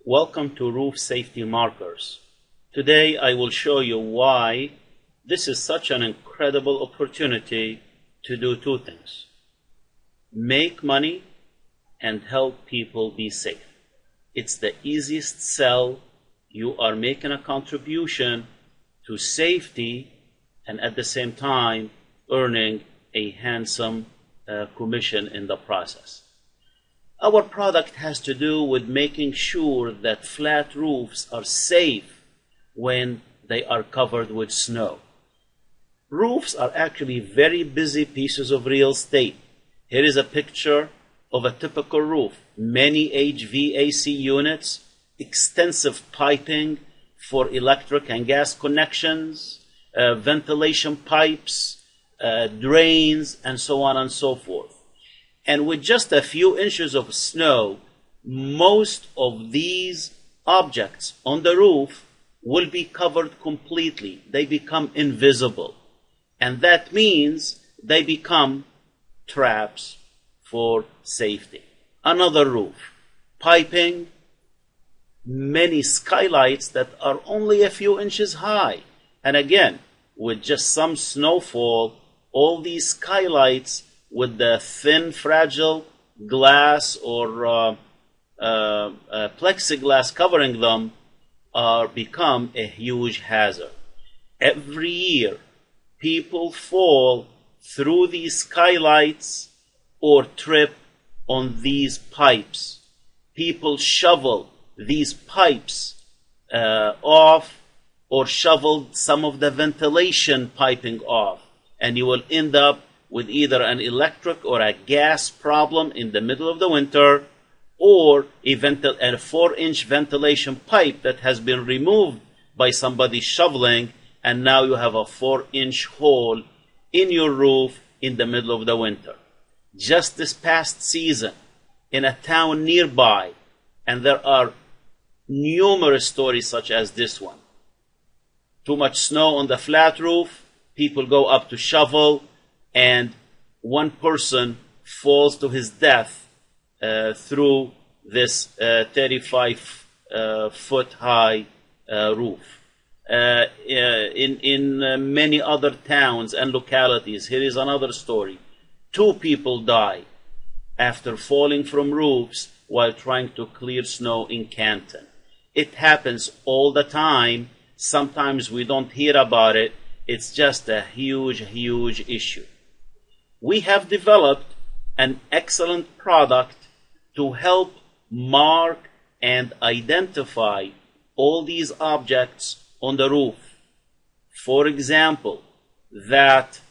Welcome to Roof Safety Markers. Today I will show you why this is such an incredible opportunity to do two things. Make money and help people be safe. It's the easiest sell. You are making a contribution to safety and at the same time earning a handsome commission in the process. Our product has to do with making sure that flat roofs are safe when they are covered with snow. Roofs are actually very busy pieces of real estate. Here is a picture of a typical roof. Many HVAC units, extensive piping for electric and gas connections, ventilation pipes, drains, and so on and so forth. And with just a few inches of snow, most of these objects on the roof will be covered completely. They become invisible. And that means they become traps for safety. Another roof, piping, many skylights that are only a few inches high. And again, with just some snowfall, all these skylights with the thin, fragile glass or plexiglass covering them become a huge hazard. Every year, people fall through these skylights or trip on these pipes. People shovel these pipes off or shovel some of the ventilation piping off, and you will end up with either an electric or a gas problem in the middle of the winter, or a 4-inch ventilation pipe that has been removed by somebody shoveling, and now you have a 4-inch hole in your roof in the middle of the winter. Just this past season, in a town nearby, and there are numerous stories such as this one. Too much snow on the flat roof, people go up to shovel, and one person falls to his death through this 35-foot high roof. In many other towns and localities, here is another story. 2 people die after falling from roofs while trying to clear snow in Canton. It happens all the time. Sometimes we don't hear about it. It's just a huge, huge issue. We have developed an excellent product to help mark and identify all these objects on the roof. For example, that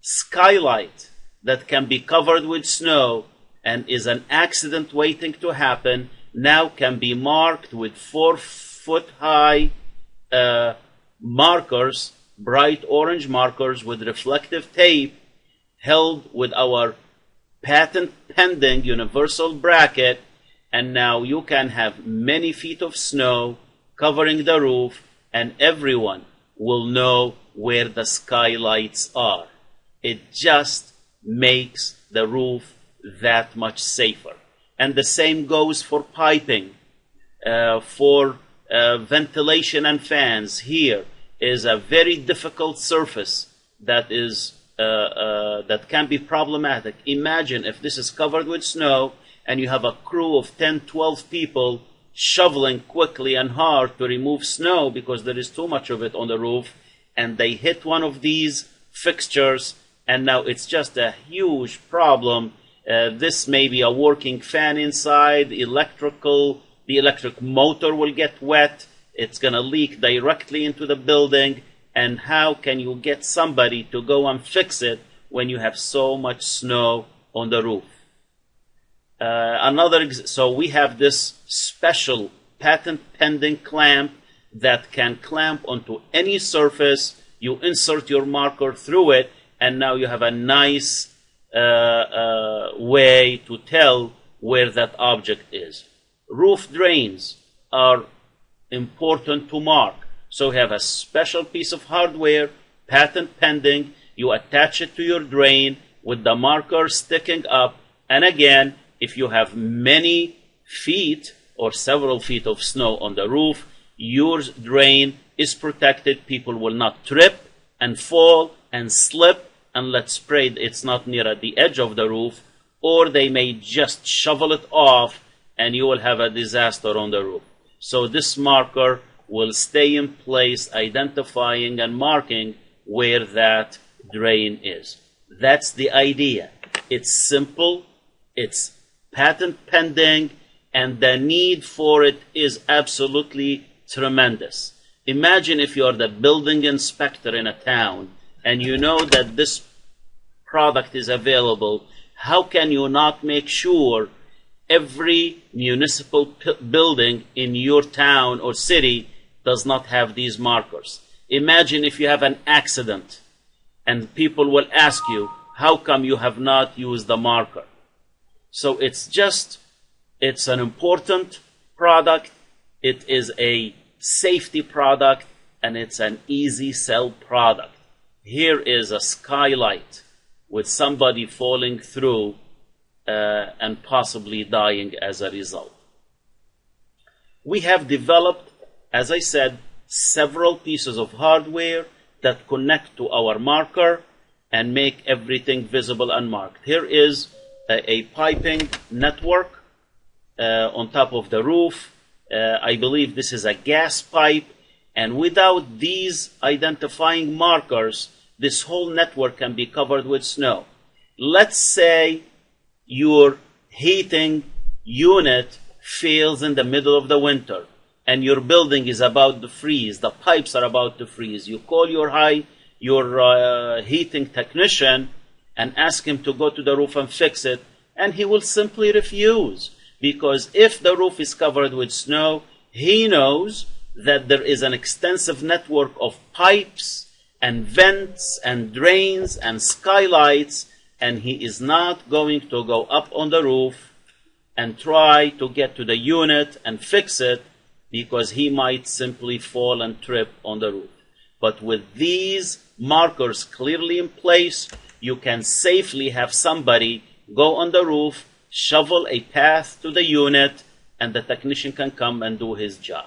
skylight that can be covered with snow and is an accident waiting to happen now can be marked with 4-foot high markers, bright orange markers with reflective tape, held with our patent pending universal bracket, and now you can have many feet of snow covering the roof, and everyone will know where the skylights are. It just makes the roof that much safer. And the same goes for piping, for ventilation and fans. Here is a very difficult surface that can be problematic. Imagine if this is covered with snow and you have a crew of 10-12 people shoveling quickly and hard to remove snow because there is too much of it on the roof, and they hit one of these fixtures, and now it's just a huge problem. This may be a working fan inside, the electric motor will get wet, it's going to leak directly into the building, and how can you get somebody to go and fix it when you have so much snow on the roof? So we have this special patent pending clamp that can clamp onto any surface. You insert your marker through it, and now you have a nice way to tell where that object is. Roof drains are important to mark. So we have a special piece of hardware, patent pending. You attach it to your drain with the marker sticking up. And again, if you have many feet or several feet of snow on the roof, your drain is protected. People will not trip and fall and slip and let spray. It's not near at the edge of the roof, or they may just shovel it off and you will have a disaster on the roof. So this marker will stay in place, identifying and marking where that drain is. That's the idea. It's simple, it's patent pending, and the need for it is absolutely tremendous. Imagine if you are the building inspector in a town and you know that this product is available. How can you not make sure every municipal building in your town or city does not have these markers? Imagine if you have an accident and people will ask you, how come you have not used the marker? So it's an important product, it is a safety product, and it's an easy sell product. Here is a skylight with somebody falling through and possibly dying as a result. We have developed, as I said, several pieces of hardware that connect to our marker and make everything visible and marked. Here is a piping network on top of the roof. I believe this is a gas pipe, and without these identifying markers, this whole network can be covered with snow. Let's say your heating unit fails in the middle of the winter and your building is about to freeze, the pipes are about to freeze. You call your heating technician and ask him to go to the roof and fix it, and he will simply refuse, because if the roof is covered with snow, he knows that there is an extensive network of pipes and vents and drains and skylights, and he is not going to go up on the roof and try to get to the unit and fix it, because he might simply fall and trip on the roof. But with these markers clearly in place, you can safely have somebody go on the roof, shovel a path to the unit, and the technician can come and do his job.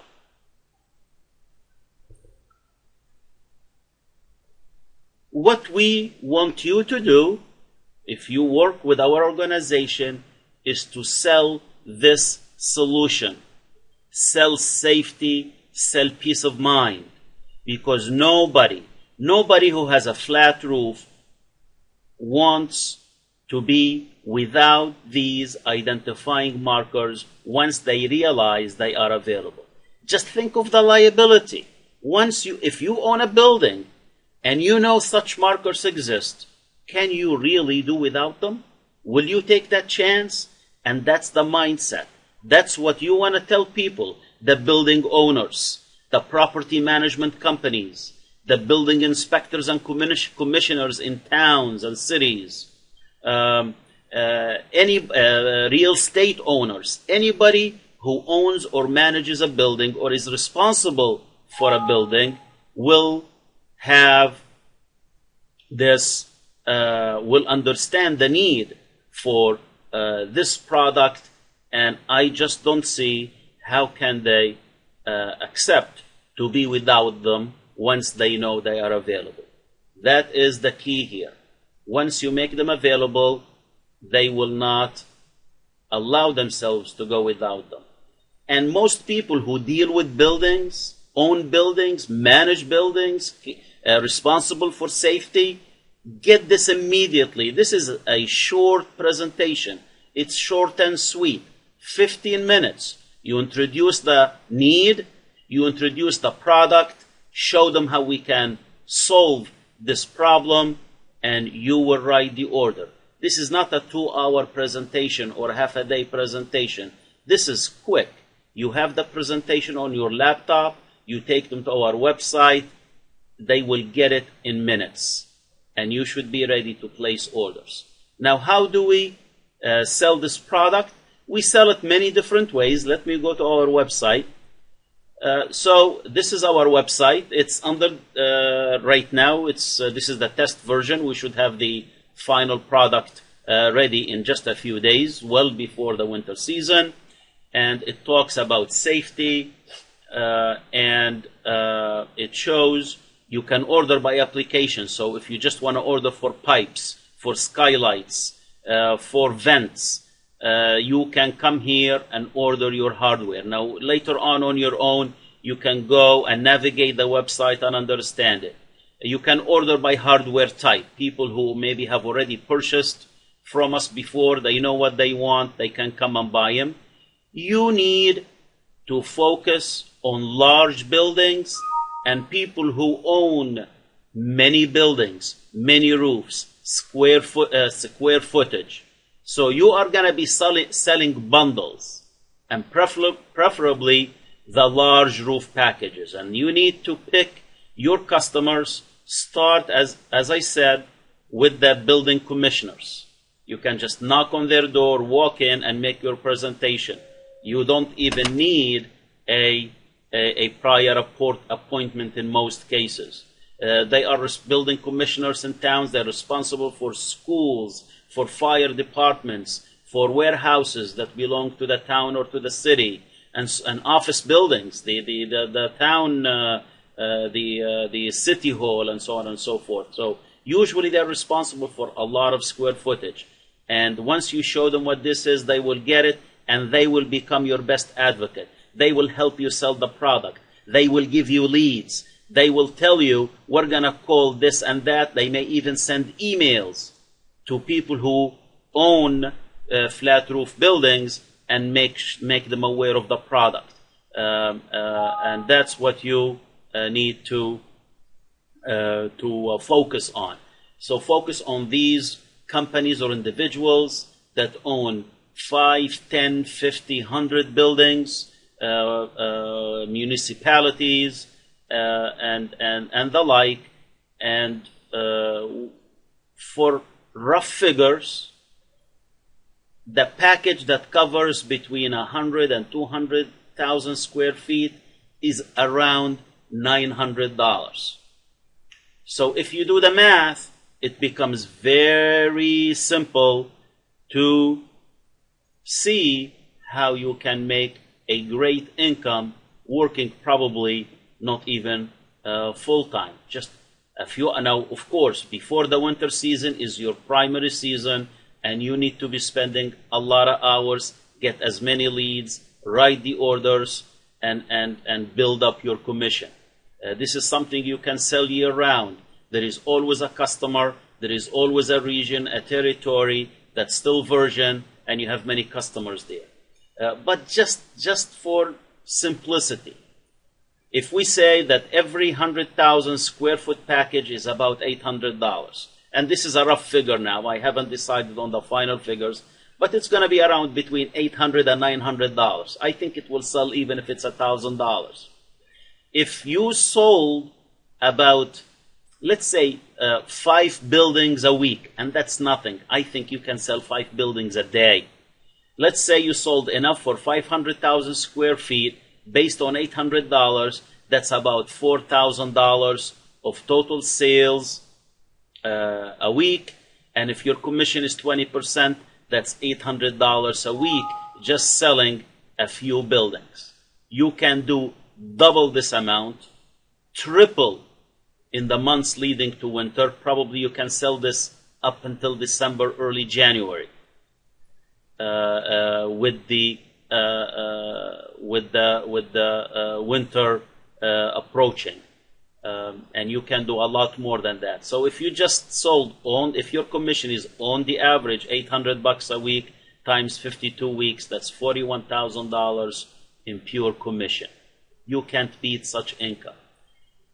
What we want you to do, if you work with our organization, is to sell this solution. Sell safety, sell peace of mind, because nobody who has a flat roof wants to be without these identifying markers once they realize they are available. Just think of the liability. If you own a building and you know such markers exist, can you really do without them? Will you take that chance? And that's the mindset. That's what you want to tell people, the building owners, the property management companies, the building inspectors and commissioners in towns and cities, any real estate owners, anybody who owns or manages a building or is responsible for a building will have this, will understand the need for this product, and I just don't see how can they accept to be without them once they know they are available. That is the key here. Once you make them available, they will not allow themselves to go without them. And most people who deal with buildings, own buildings, manage buildings, responsible for safety, get this immediately. This is a short presentation. It's short and sweet. 15 minutes. You introduce the need, you introduce the product, show them how we can solve this problem, and you will write the order. This is not a 2-hour presentation or half a day presentation. This is quick. You have the presentation on your laptop, you take them to our website, they will get it in minutes, and you should be ready to place orders. Now, how do we sell this product? We sell it many different ways. Let me go to our website. So this is our website. It's under right now. This is the test version. We should have the final product ready in just a few days, well before the winter season. and it talks about safety, and it shows you can order by application. So if you just want to order for pipes, for skylights, for vents, you can come here and order your hardware. Now, later on your own, you can go and navigate the website and understand it. You can order by hardware type. People who maybe have already purchased from us before, they know what they want, they can come and buy them. You need to focus on large buildings and people who own many buildings, many roofs, square footage. So you are going to be selling bundles, and preferably the large roof packages. And you need to pick your customers. Start, as I said, with the building commissioners. You can just knock on their door, walk in, and make your presentation. You don't even need a prior appointment in most cases. They are building commissioners in towns. They're responsible for schools, for fire departments, for warehouses that belong to the town or to the city, and office buildings, the town, the city hall, and so on and so forth. So usually they're responsible for a lot of square footage. And once you show them what this is, they will get it, and they will become your best advocate. They will help you sell the product. They will give you leads. They will tell you, we're going to call this and that. They may even send emails to people who own flat roof buildings and make them aware of the product. And that's what you need to focus on. So focus on these companies or individuals that own 5, 10, 50, 100 buildings, municipalities, and the like. And for rough figures, the package that covers between 100 and 200,000 square feet is around $900. So if you do the math, it becomes very simple to see how you can make a great income working probably not even full-time. Just a few. Now, of course, before the winter season is your primary season, and you need to be spending a lot of hours, get as many leads, write the orders, and build up your commission. This is something you can sell year-round. There is always a customer. There is always a region, a territory that's still virgin, and you have many customers there. But just for simplicity, if we say that every 100,000 square foot package is about $800, and this is a rough figure now, I haven't decided on the final figures, but it's going to be around between $800 and $900. I think it will sell even if it's $1,000. If you sold about, let's say, 5 buildings a week, and that's nothing. I think you can sell 5 buildings a day. Let's say you sold enough for 500,000 square feet based on $800. That's about $4,000 of total sales a week. And if your commission is 20%, that's $800 a week just selling a few buildings. You can do double this amount, triple in the months leading to winter. Probably you can sell this up until December, early January, with the winter approaching, and you can do a lot more than that. So if you just if your commission is on the average $800 a week times 52 weeks, that's $41,000 in pure commission. You can't beat such income.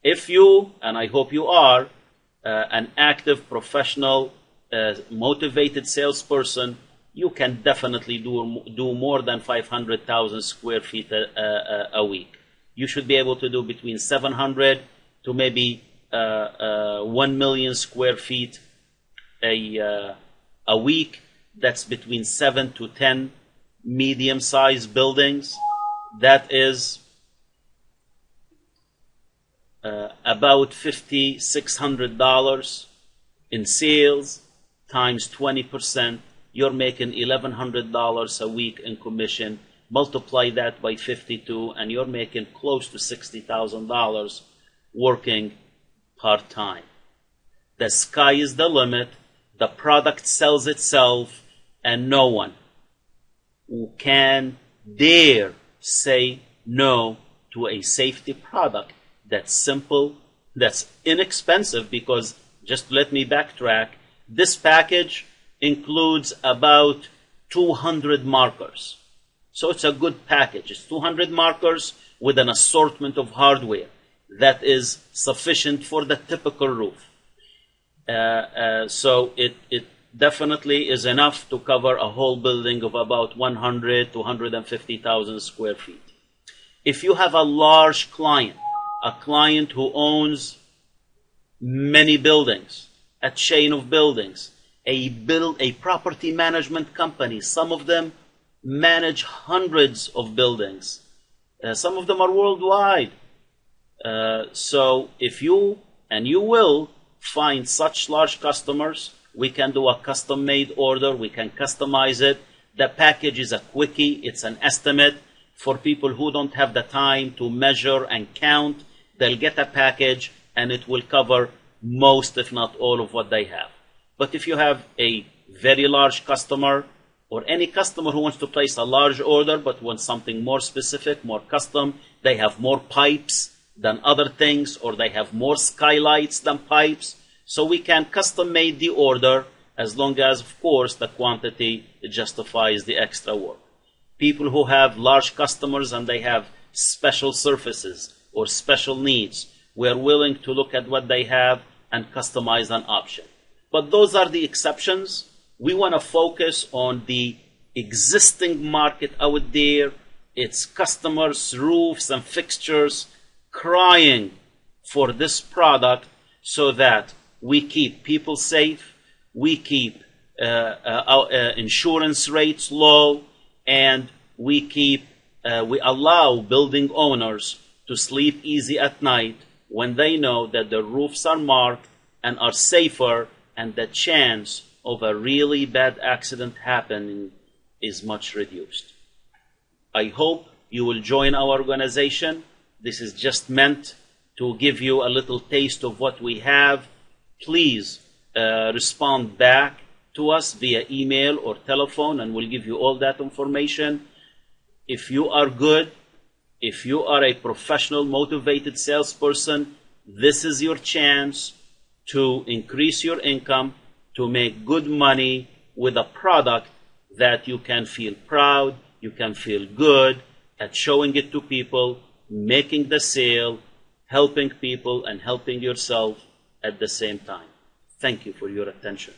If you, and I hope you are, an active, professional, motivated salesperson, you can definitely do more than 500,000 square feet a week. You should be able to do between 700 to maybe 1 million square feet a week. That's between 7 to 10 medium-sized buildings. That is about $5,600 in sales times 20%. You're making $1,100 a week in commission. multiply that by 52, and you're making close to $60,000 working part-time. The sky is the limit. The product sells itself, and no one can dare say no to a safety product that's simple, that's inexpensive, because, just let me backtrack, this package includes about 200 markers. So it's a good package. It's 200 markers with an assortment of hardware that is sufficient for the typical roof. So it definitely is enough to cover a whole building of about 100 to 150,000 square feet. If you have a large client, a client who owns many buildings, a chain of buildings, a property management company, some of them manage hundreds of buildings. Some of them are worldwide. So if you, and you will, find such large customers, we can do a custom-made order. We can customize it. The package is a quickie. It's an estimate. For people who don't have the time to measure and count, they'll get a package, and it will cover most, if not all, of what they have. But if you have a very large customer, or any customer who wants to place a large order but wants something more specific, more custom, they have more pipes than other things, or they have more skylights than pipes, so we can custom-made the order, as long as, of course, the quantity justifies the extra work. People who have large customers and they have special surfaces or special needs, we're willing to look at what they have and customize an option. But those are the exceptions. We want to focus on the existing market out there. It's customers, roofs, and fixtures crying for this product, so that we keep people safe, we keep insurance rates low, and we allow building owners to sleep easy at night when they know that the roofs are marked and are safer, and the chance of a really bad accident happening is much reduced. I hope you will join our organization. This is just meant to give you a little taste of what we have. Please respond back to us via email or telephone, and we'll give you all that information. If you are good, if you are a professional, motivated salesperson, this is your chance to increase your income, to make good money with a product that you can feel proud, you can feel good at showing it to people, making the sale, helping people, and helping yourself at the same time. Thank you for your attention.